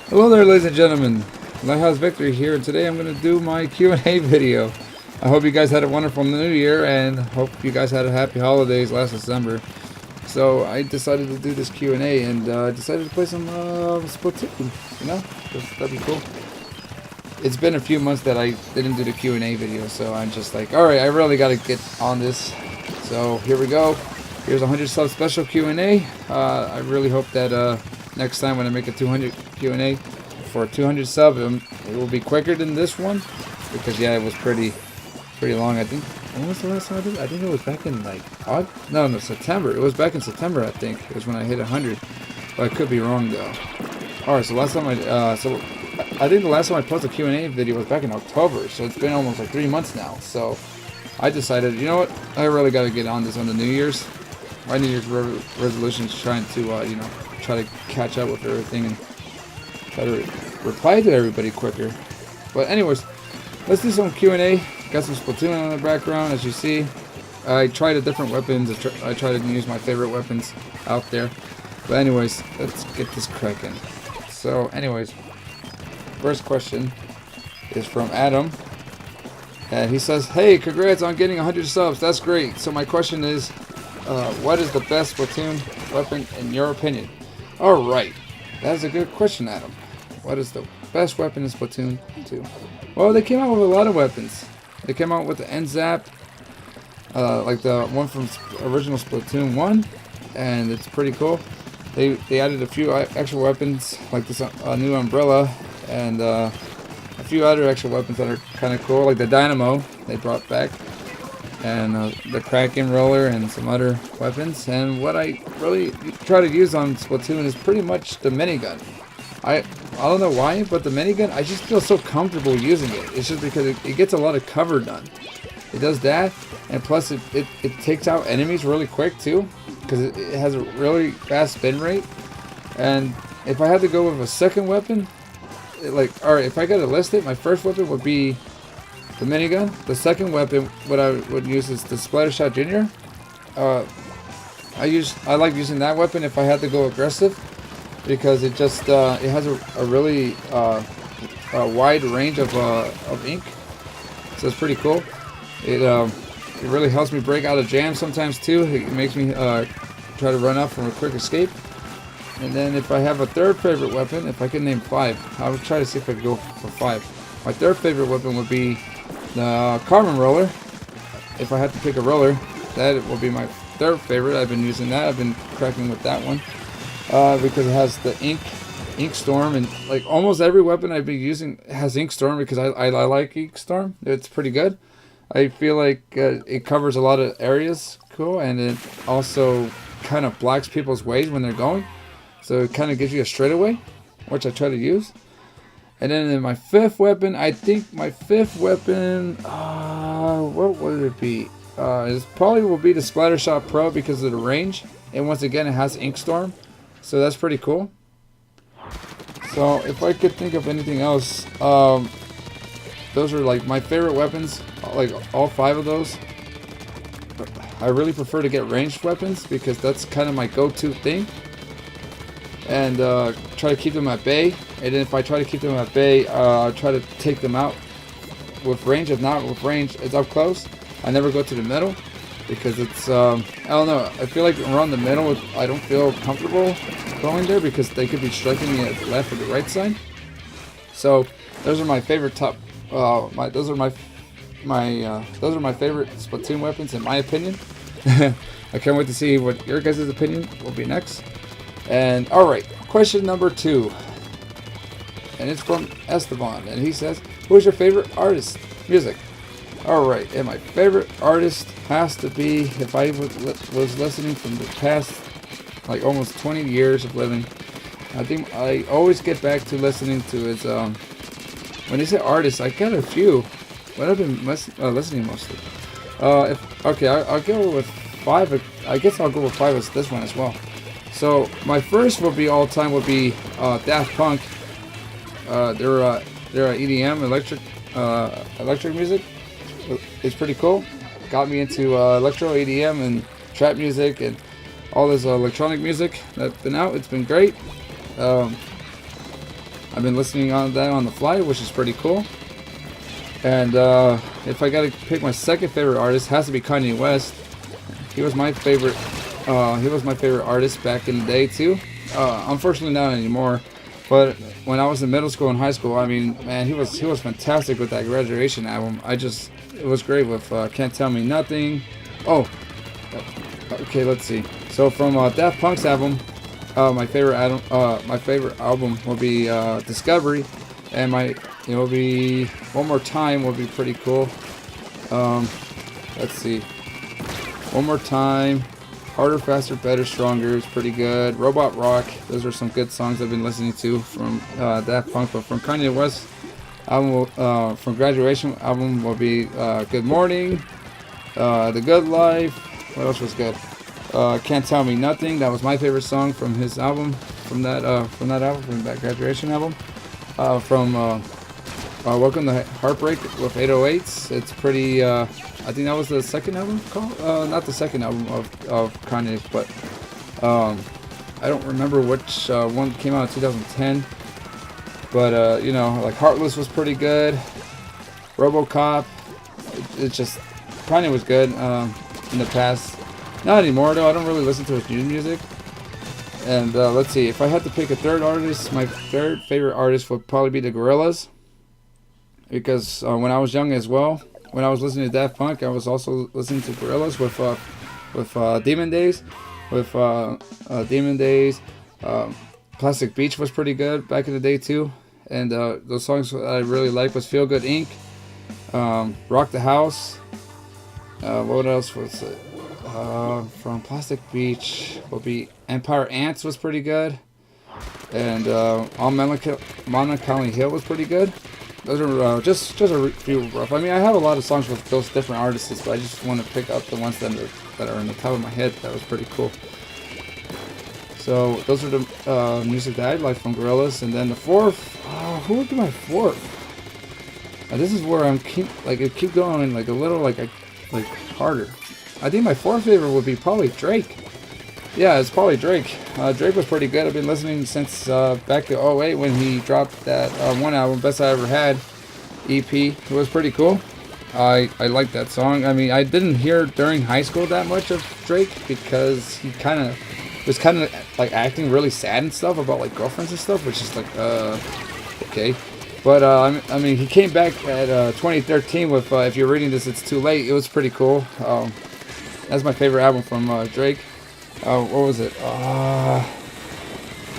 Hello there, ladies and gentlemen. Lighthousevictory here, and today I'm going to do my Q&A video. I hope you guys had a wonderful New Year, and hope you guys had a happy holidays last December. So I decided to do this Q&A, and decided to play some Splatoon. You know, that'd be cool. It's been a few months that I didn't do the Q&A video, so I'm just like, alright, I really got to get on this. So here we go. Here's a 100 sub special Q&A. I really hope that next time when I make a 200 Q&A for 200 sub, it will be quicker than this one, because yeah, it was pretty long. I think. When was the last time I did it? I think it was back in like August? No, September. It was back in September, I think. It was when I hit 100, but I could be wrong though. All right, so last time I think the last time I posted a Q&A video was back in October, so it's been almost like 3 months now. So I decided, you know what, I really got to get on this on the New Year's. My New Year's resolution is trying to, try to catch up with everything and try to reply to everybody quicker. But anyways, let's do some Q&A. Got some Splatoon in the background, as you see. I tried the different weapons. I tried to use my favorite weapons out there. But anyways, let's get this cracking. So anyways, first question is from Adam. And he says, hey, congrats on getting 100 subs. That's great. So my question is, what is the best Splatoon weapon in your opinion? Alright, that's a good question, Adam. What is the best weapon in Splatoon 2? Well, they came out with a lot of weapons. They came out with the NZAP, like the one from original Splatoon 1, and it's pretty cool. They added a few extra weapons, like this new umbrella, and a few other extra weapons that are kind of cool, like the dynamo they brought back, and the Kraken roller, and some other weapons. And what I really try to use on Splatoon is pretty much the minigun. I don't know why, but the minigun, I just feel so comfortable using it. It's just because it gets a lot of cover done. It does that, and plus it takes out enemies really quick too, because it has a really fast spin rate. And if I had to go with a second weapon, alright, if I gotta list it, my first weapon would be the minigun. The second weapon, what I would use is the Splattershot Junior. I like using that weapon if I had to go aggressive, because it just it has a really wide range of ink, so it's pretty cool. It really helps me break out of jams sometimes too. It makes me try to run out from a quick escape. And then if I have a third favorite weapon, if I can name 5, I would try to see if I could go for 5. My third favorite weapon would be the Carbon Roller. If I had to pick a roller, that will be my third favorite. I've been using that. I've been cracking with that one. Because it has the ink storm, and like almost every weapon I've been using has ink storm, because I like ink storm. It's pretty good. I feel like it covers a lot of areas, cool, and it also kind of blocks people's ways when they're going, so it kind of gives you a straightaway, which I try to use. And then in my fifth weapon, I think my fifth weapon, what would it be? It probably will be the Splattershot Pro, because of the range, and once again it has ink storm. So that's pretty cool. So if I could think of anything else, those are like my favorite weapons, like all 5 of those. I really prefer to get ranged weapons, because that's kind of my go-to thing. And try to keep them at bay. And then if I try to keep them at bay, I try to take them out with range. If not with range, it's up close. I never go to the middle, because it's I don't know, I feel like around the middle I don't feel comfortable going there, because they could be striking me at the left or the right side. So those are my favorite those are my favorite Splatoon weapons in my opinion. I can't wait to see what your guys' opinion will be next. And alright, question number 2, and it's from Esteban, and he says, who's your favorite artist music? Alright, and my favorite artist has to be, if I was listening from the past, like almost 20 years of living, I think I always get back to listening to his, when they say artist, I got a few, but I've been listening mostly. I'll go with 5, I guess I'll go with 5 as this one as well. So, my first would be all time would be Daft Punk. They're EDM, electric music. It's pretty cool. Got me into electro, EDM, and trap music, and all this electronic music that's been out. It's been great. I I've been listening on that on the fly, which is pretty cool. And if I gotta pick my second favorite artist, it has to be Kanye West. He was my favorite. He was my favorite artist back in the day too. Unfortunately, not anymore. But when I was in middle school and high school, I mean, man, he was fantastic with that Graduation album. It was great with Can't Tell Me Nothing. Oh, okay, let's see. So from Daft Punk's album, my favorite album will be Discovery, and it will be One More Time will be pretty cool. Let's see. One More Time, Harder, Faster, Better, Stronger is pretty good. Robot Rock, those are some good songs I've been listening to from Daft Punk. But from Kanye West album, from Graduation album will be Good Morning, The Good Life. What else was good? Can't Tell Me Nothing. That was my favorite song from his album, from that Graduation album. From Welcome to Heartbreak with 808s. It's pretty. I think that was the second album called. Not the second album of Kanye, but I don't remember which one came out in 2010. But you know, like Heartless was pretty good. RoboCop. It's just Kanye was good in the past. Not anymore though. I don't really listen to his new music. And let's see. If I had to pick a third artist, my third favorite artist would probably be the Gorillaz. Because when I was young as well, when I was listening to Daft Punk, I was also listening to Gorillaz with Demon Days, Plastic Beach was pretty good back in the day too, and those songs I really liked was Feel Good Inc., Rock the House. What else was it? From Plastic Beach will be Empire Ants was pretty good, and On Melancholy Hill was pretty good. Those are just a few rough. I mean, I have a lot of songs with those different artists, but I just want to pick up the ones that are in the top of my head. That was pretty cool. So those are the music that I like from Gorillaz. And then the fourth, who would be my fourth? This is where it keep going like a little like harder. I think my fourth favorite would be probably Drake. Yeah, it's probably Drake. Drake was pretty good. I've been listening since back to '08 when he dropped that one album, Best I Ever Had EP. It was pretty cool. I like that song. I mean, I didn't hear during high school that much of Drake because he was like acting really sad and stuff about like girlfriends and stuff, which is like okay. But I mean, he came back at 2013 with If You're Reading This, It's Too Late. It was pretty cool. That's my favorite album from Drake. What was it?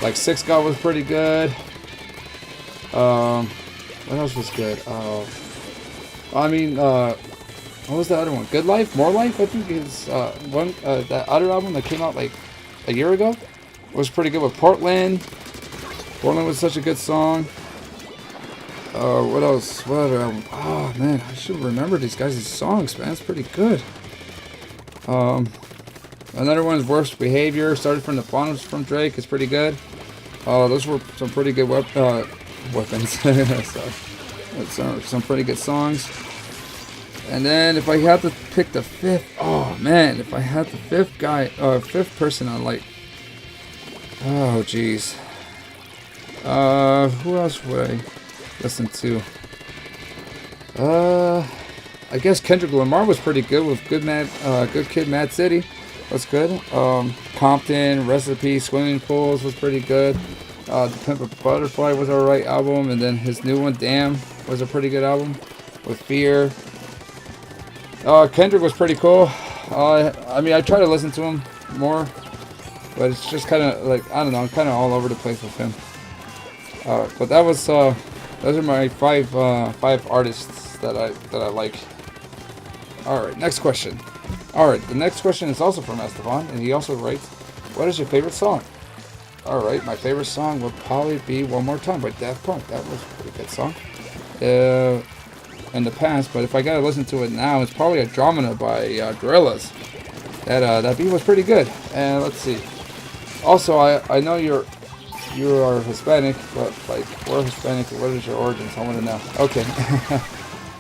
Like Six God was pretty good. What else was good? I mean, what was the other one? Good Life? More Life? I think is that other album that came out like a year ago. Was pretty good with Portland. Portland was such a good song. What else? What other album? Oh man, I should remember these guys' songs, man. It's pretty good. Another one is Worst Behavior. Started from the bottom from Drake. It's pretty good. Those were some pretty good weapons. So, some pretty good songs. And then if I had to pick the fifth, oh man, if I had the fifth person I like. Oh jeez. Who else would I listen to? I guess Kendrick Lamar was pretty good with Good Kid, Mad City. That's good. Compton, Recipe, Swimming Pools was pretty good. The Pimp a Butterfly was alright album, and then his new one, Damn, was a pretty good album with Fear. Kendrick was pretty cool. I mean, I try to listen to him more, but it's just kind of like, I don't know, I'm kind of all over the place with him. But that was those are my five artists that I like. All right, next question. All right, the next question is also from Esteban, and he also writes, "What is your favorite song?" All right, my favorite song would probably be "One More Time" by Daft Punk. That was a pretty good song in the past, but if I gotta listen to it now, it's probably Andromeda by Gorillaz. That beat was pretty good. And let's see. Also, I know you are Hispanic, but like, we're Hispanic. What is your origins? I want to know. Okay.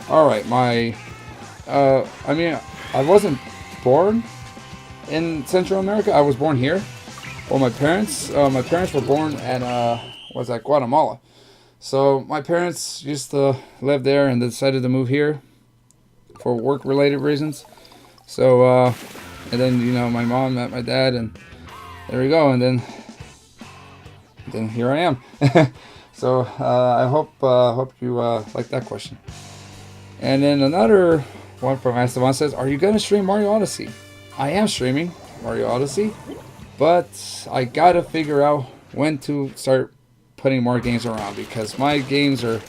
All right, I mean, I wasn't born in Central America. I was born here. Well, my parents were born at Guatemala. So my parents used to live there and decided to move here for work-related reasons. So, and then, you know, my mom met my dad, and there we go. And then here I am. So I hope you like that question. And then another one from Esteban says, "Are you gonna stream Mario Odyssey?" I am streaming Mario Odyssey, but I gotta figure out when to start putting more games around, because my games are,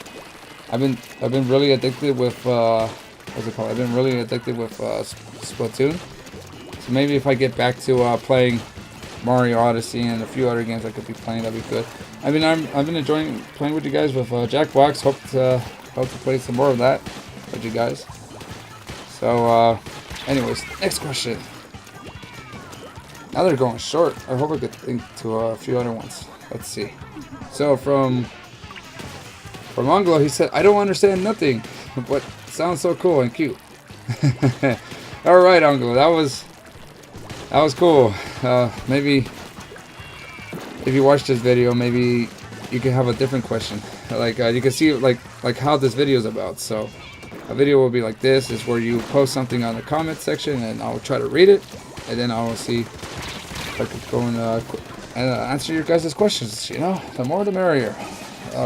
I've been really addicted with what's it called? I've been really addicted with Splatoon. So maybe if I get back to playing Mario Odyssey and a few other games I could be playing, that'd be good. I mean, I've been enjoying playing with you guys with Jackbox. Hope to play some more of that with you guys. So, anyways, next question. Now they're going short. I hope I could think to a few other ones. Let's see. So from Anglo, he said, "I don't understand nothing, but sounds so cool and cute." All right, Anglo, that was cool. Maybe if you watch this video, maybe you could have a different question. Like you can see like how this video is about. So a video will be like this: is where you post something on the comment section, and I'll try to read it, and then I will see if I could go and answer your guys' questions. You know, the more the merrier.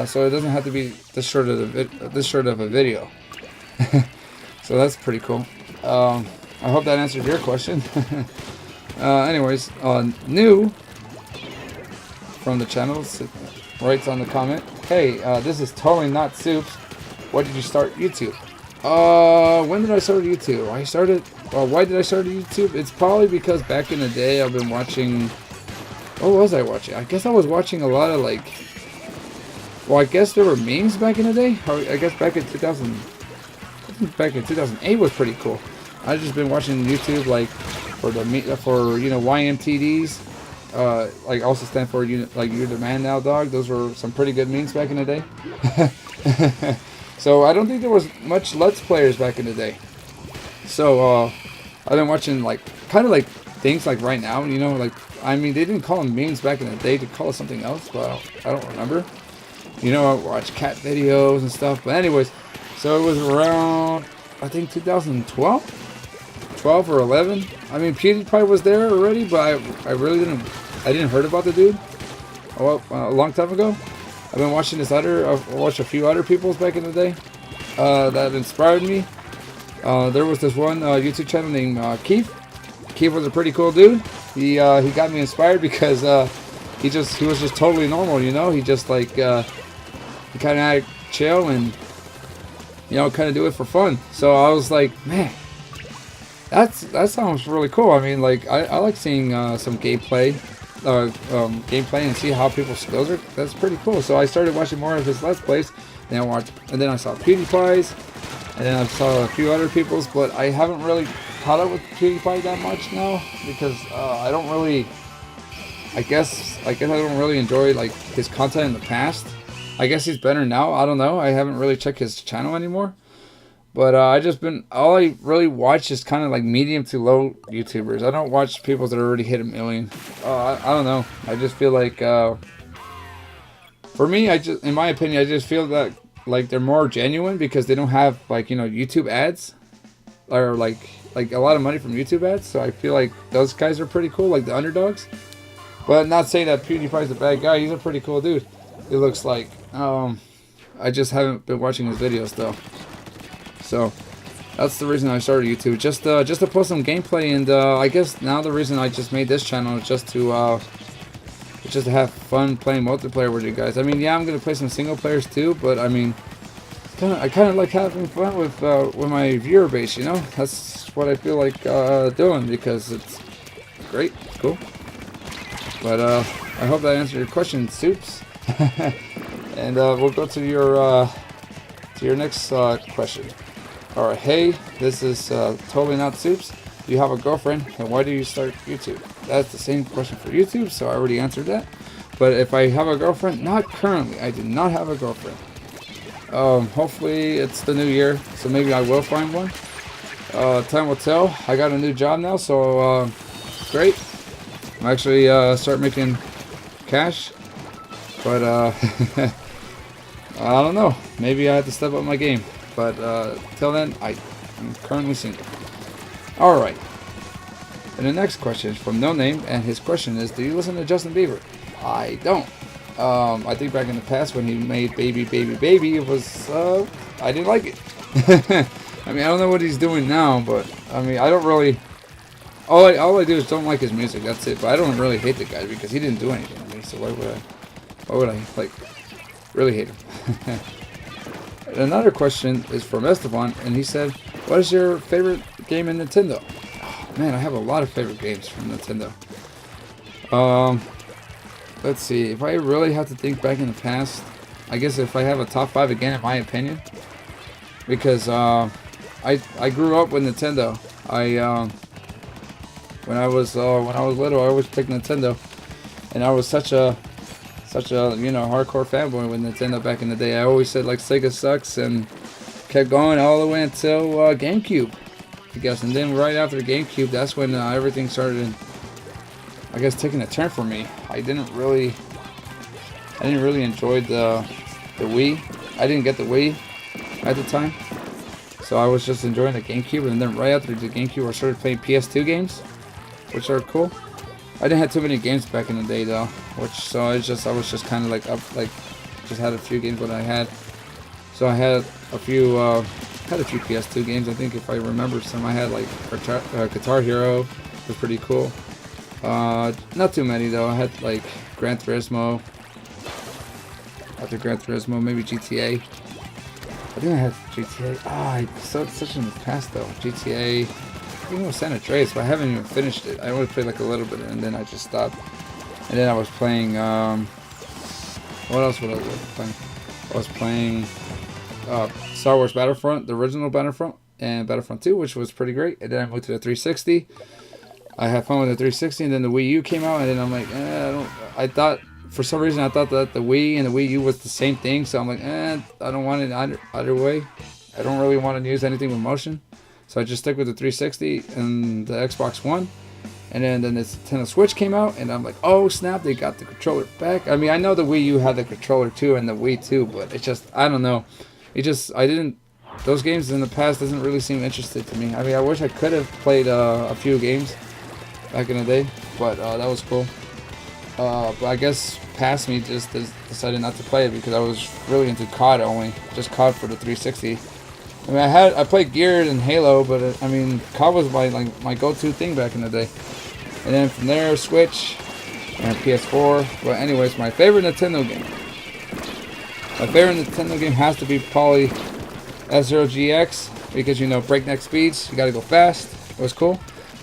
So it doesn't have to be this short of a video. So that's pretty cool. I hope that answered your question. Anyways, new from the channel writes on the comment, "Hey, this is totally not Soups. Why did you start YouTube?" When did I start YouTube? Why did I start YouTube? It's probably because back in the day I've been watching. What was I watching? I guess I was watching a lot of like. Well, I guess there were memes back in the day. I guess back in 2008 was pretty cool. I've just been watching YouTube like for you know, YMTDs. Like also stand for like "You're the Man Now, Dog." Those were some pretty good memes back in the day. So I don't think there was much Let's Players back in the day. So I've been watching like kind of like things like right now. You know, like I mean, they didn't call them memes back in the day. They call it something else, but I don't remember. You know, I watch cat videos and stuff. But anyways, so it was around, I think 2012, 12 or 11. I mean, PewDiePie was there already, but I really didn't heard about the dude. A long time ago. I've been watching I watched a few other people's back in the day that inspired me. There was this one YouTube channel named Keith. Keith was a pretty cool dude. He got me inspired because he was just totally normal, you know. He just like he kind of had chill and, you know, kind of do it for fun. So I was like, man, that sounds really cool. I mean, like I like seeing some gameplay and see how people's skills are. That's pretty cool. So I started watching more of his Let's Plays. And then I saw PewDiePie's, and then I saw a few other people's, but I haven't really caught up with PewDiePie that much now because I don't really. I guess I don't really enjoy like his content in the past. I guess he's better now. I don't know. I haven't really checked his channel anymore. But all I really watch is kind of like medium to low YouTubers. I don't watch people that already hit 1 million. I don't know. I just feel like, for me, in my opinion, I just feel that like they're more genuine because they don't have like, you know, YouTube ads or like a lot of money from YouTube ads. So I feel like those guys are pretty cool, like the underdogs. But not saying that PewDiePie's a bad guy. He's a pretty cool dude. It looks like. I just haven't been watching his videos though. So that's the reason I started YouTube, just to post some gameplay, and I guess now the reason I just made this channel is just to have fun playing multiplayer with you guys. I mean, yeah, I'm gonna play some single players too, but I mean, I kind of like having fun with my viewer base. You know, that's what I feel like doing because it's great, it's cool. But I hope that answered your question, Soups. And we'll go to your next question. Alright, hey, this is totally not Soups. Do you have a girlfriend, and why do you start YouTube? That's the same question for YouTube, so I already answered that. But if I have a girlfriend, not currently. I do not have a girlfriend. Hopefully it's the new year, so maybe I will find one. Time will tell. I got a new job now, so great. I'm actually start making cash, but I don't know. Maybe I have to step up my game. But till then, I'm currently single. Alright. And the next question is from No Name, and his question is, do you listen to Justin Bieber? I don't. I think back in the past when he made Baby, Baby, Baby, it was, I didn't like it. I mean, I don't know what he's doing now, but, I mean, I don't really, all I do is don't like his music, that's it. But I don't really hate the guy because he didn't do anything to me, so why would I, like, really hate him? And another question is from Esteban, and he said, what is your favorite game in Nintendo? Oh, man, I have a lot of favorite games from Nintendo. Let's see, if I really have to think back in the past, I guess if I have a top 5 again, in my opinion, because I grew up with Nintendo. When I was little, I always picked Nintendo, and I was such a hardcore fanboy with Nintendo back in the day. I always said like Sega sucks, and kept going all the way until GameCube, I guess. And then right after GameCube, that's when everything started, I guess, taking a turn for me. I didn't really enjoy the Wii. I didn't get the Wii at the time, so I was just enjoying the GameCube. And then right after the GameCube, I started playing PS2 games, which are cool. I didn't have too many games back in the day though, I was just kind of like just had a few games what I had. So I had a few PS2 games. I think if I remember some, I had like Guitar Hero, was pretty cool. Not too many though. I had like Gran Turismo. After Gran Turismo, maybe GTA. I think I had GTA. Such in the past though. GTA. I think it was San Andreas, but I haven't even finished it. I only played like a little bit, and then I just stopped. And then I was playing. What else was I playing? I was playing Star Wars Battlefront, the original Battlefront, and Battlefront 2, which was pretty great. And then I moved to the 360. I had fun with the 360, and then the Wii U came out, and then I'm like, I thought, for some reason, I thought that the Wii and the Wii U was the same thing, so I'm like, I don't want it either way. I don't really want to use anything with motion. So I just stuck with the 360 and the Xbox One. And then the Nintendo Switch came out, and I'm like, oh snap, they got the controller back. I mean, I know the Wii U had the controller too, and the Wii too, but it's just, I don't know. Those games in the past doesn't really seem interested to me. I mean, I wish I could have played a few games back in the day, but that was cool. But I guess past me just decided not to play it because I was really into COD only, just COD for the 360. I mean, I played Gears and Halo, but I mean, COD was my go-to thing back in the day. And then from there, Switch and PS4. But anyways, my favorite Nintendo game. My favorite Nintendo game has to be probably F-Zero GX because breakneck speeds. You gotta go fast. It was cool.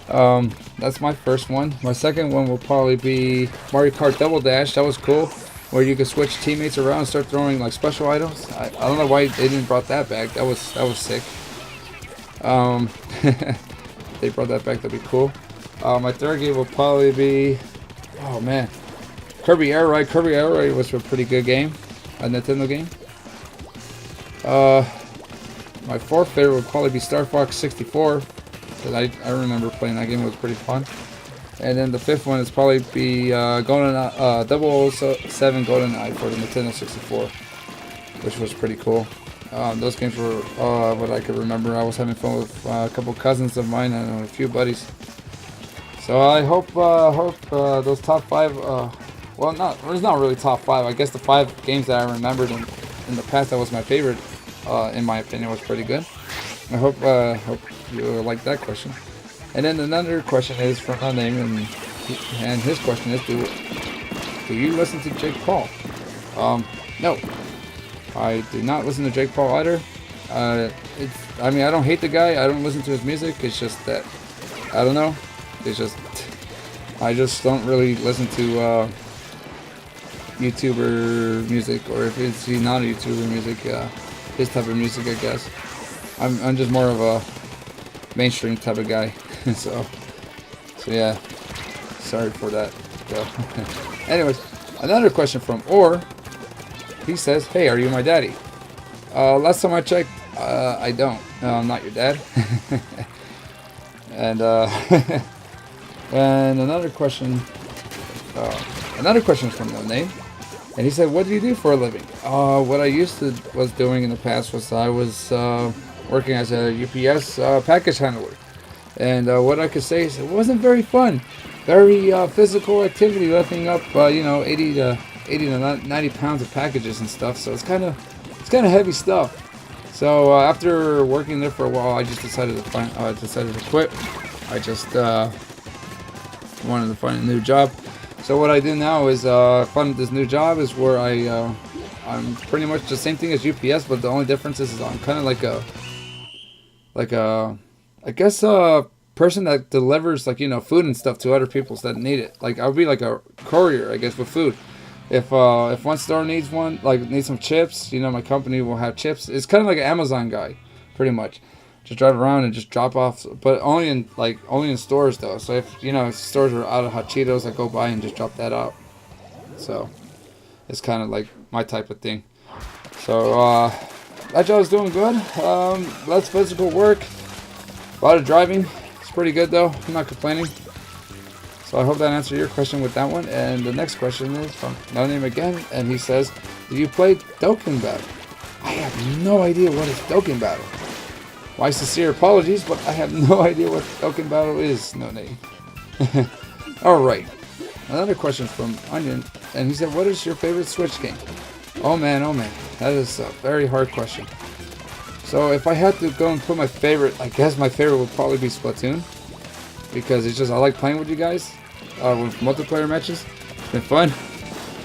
That's my first one. My second one will probably be Mario Kart Double Dash. That was cool, where you could switch teammates around and start throwing like special items. I don't know why they didn't brought that back. That was sick. They brought that back. That'd be cool. My third game will probably be, oh man, Kirby Air Ride. Kirby Air Ride was a pretty good game, a Nintendo game. My fourth favorite would probably be Star Fox 64. Cause I remember playing that game. It was pretty fun. And then the fifth one is probably be 007 GoldenEye for the Nintendo 64, which was pretty cool. Those games were what I could remember. I was having fun with a couple cousins of mine and a few buddies. So I hope those top 5. It's not really top 5. I guess the 5 games that I remembered in the past that was my favorite, in my opinion, was pretty good. I hope you like that question. And then another question is from Unnamed, and his question is, do you listen to Jake Paul? No, I do not listen to Jake Paul either. I mean, I don't hate the guy. I don't listen to his music. It's just that, I don't know. It's just, I just don't really listen to YouTuber music, or if it's not a YouTuber music, his type of music, I guess. I'm just more of a mainstream type of guy. so yeah, sorry for that though. Anyways, another question from Orr. He says, hey, are you my daddy? Last time I checked, I don't. No, I'm not your dad. And and another question from No Name. And he said, what do you do for a living? What I was doing in the past was I was working as a UPS package handler. And what I could say is it wasn't very fun. Very physical activity, lifting up, 80 to 90 pounds of packages and stuff. So it's kind of heavy stuff. So after working there for a while, I just decided to quit. I just wanted to find a new job. So what I do now is find this new job is where I'm pretty much the same thing as UPS, but the only difference is I'm kind of like a person that delivers food and stuff to other people that need it. Like I'll be like a courier, I guess, with food. If one store needs needs some chips, my company will have chips. It's kind of like an Amazon guy, pretty much. Just drive around and just drop off, but only in stores though. So if stores are out of hot Cheetos, I go by and just drop that out. So it's kind of like my type of thing. So that job's doing good. Less physical work, a lot of driving. It's pretty good though. I'm not complaining. So I hope that answered your question with that one. And the next question is from No Name again, and he says, "Do you play Dokkan Battle?" I have no idea what is Dokkan Battle. My sincere apologies, but I have no idea what Dokkan Battle is, No Name. Alright. Another question from Onion, and he said, what is your favorite Switch game? Oh man. That is a very hard question. So if I had to go and put my favorite, I guess my favorite would probably be Splatoon. Because it's just, I like playing with you guys. With multiplayer matches. It's been fun.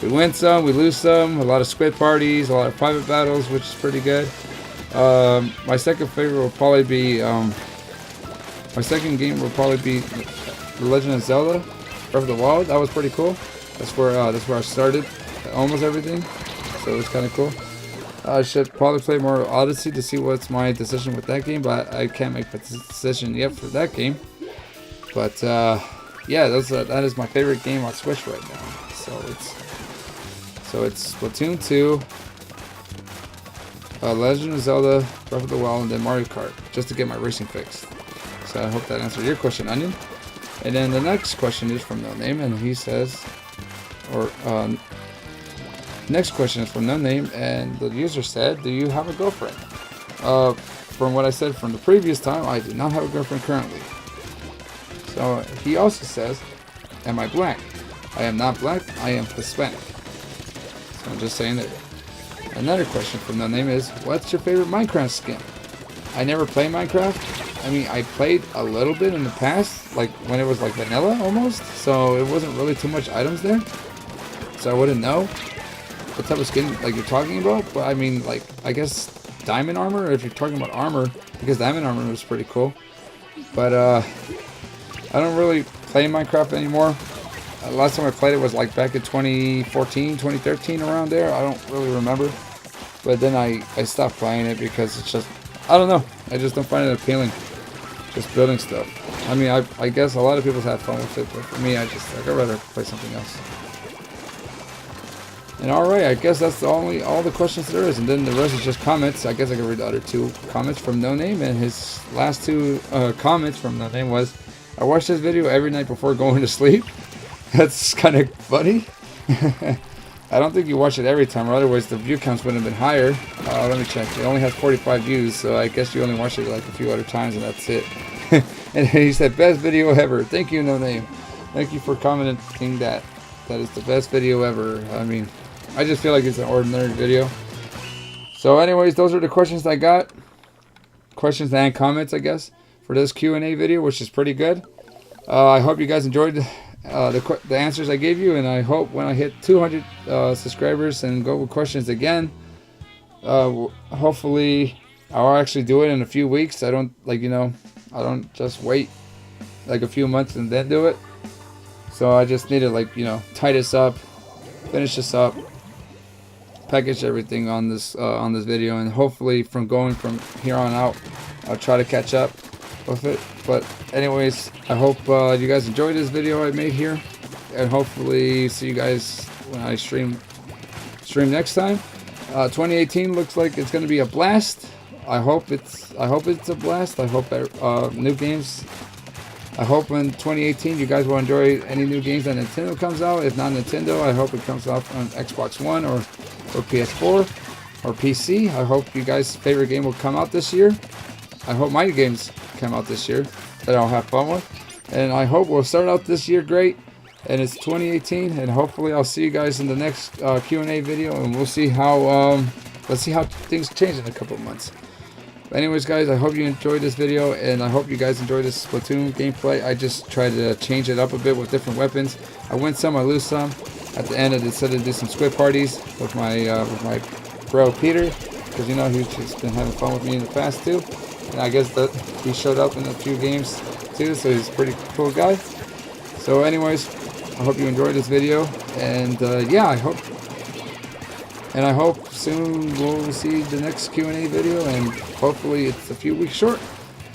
We win some, we lose some. A lot of squid parties, a lot of private battles, which is pretty good. My second favorite will probably be, my second game will probably be The Legend of Zelda Breath of the Wild. That was pretty cool. That's where I started almost everything. So it was kind of cool. I should probably play more Odyssey to see what's my decision with that game, but I can't make a decision yet for that game. But yeah, that is my favorite game on Switch right now. So it's Splatoon 2, Legend of Zelda Breath of the Wild, and then Mario Kart, just to get my racing fixed. So I hope that answered your question, Onion. And then the next question is from No Name, and he says, next question is from No Name, and the user said, "Do you have a girlfriend?" From what I said from the previous time, I do not have a girlfriend currently. So he also says, "Am I black?" I am not black. I am Hispanic. So I'm just saying that. Another question from No Name is, what's your favorite Minecraft skin? I never played Minecraft. I mean, I played a little bit in the past, like when it was like vanilla almost. So it wasn't really too much items there. So I wouldn't know what type of skin like you're talking about. But I mean, like, I guess diamond armor, if you're talking about armor, because diamond armor was pretty cool. But I don't really play Minecraft anymore. Last time I played it was like back in 2014, 2013, around there. I don't really remember. But then I stopped playing it because it's just, I don't know. I just don't find it appealing. Just building stuff. I mean, I guess a lot of people have fun with it, but for me, I'd rather play something else. And alright, I guess that's all the questions there is. And then the rest is just comments. I guess I can read the other two comments from No Name. And his last two comments from No Name was, "I watch this video every night before going to sleep." That's kind of funny. I don't think you watch it every time, or otherwise the view counts would have been higher. Let me check. It only has 45 views, so I guess you only watched it like a few other times, and that's it. And he said, "Best video ever." Thank you, No Name. Thank you for commenting that. That is the best video ever. I mean, I just feel like it's an ordinary video. So anyways, those are the questions I got. Questions and comments, I guess, for this Q&A video, which is pretty good. I hope you guys enjoyed the answers I gave you, and I hope when I hit 200 subscribers and go with questions again, hopefully I'll actually do it in a few weeks. I don't I don't just wait like a few months and then do it. So I just need to tie this up, finish this up, package everything on this video, and hopefully from here on out, I'll try to catch up with it. But anyways, I hope you guys enjoyed this video I made here, and hopefully see you guys when I stream next time. 2018 looks like it's going to be a blast. I hope it's a blast. I hope new games I hope in 2018 you guys will enjoy any new games that Nintendo comes out. If not Nintendo, I hope it comes out on Xbox One or PS4 or PC. I hope you guys' favorite game will come out this year. I hope my games come out this year that I'll have fun with. And I hope we'll start out this year great. And it's 2018, and hopefully I'll see you guys in the next Q&A video, and we'll see how let's see how things change in a couple of months. But anyways, guys, I hope you enjoyed this video, and I hope you guys enjoyed this Splatoon gameplay. I just tried to change it up a bit with different weapons. I win some, I lose some. At the end, I decided to do some squid parties with my bro Peter, because you know he's just been having fun with me in the past too. And I guess that he showed up in a few games too, so he's a pretty cool guy. So anyways, I hope you enjoyed this video, and yeah, I hope soon we'll see the next Q&A video, and hopefully it's a few weeks short.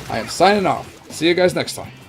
I am signing off. See you guys next time.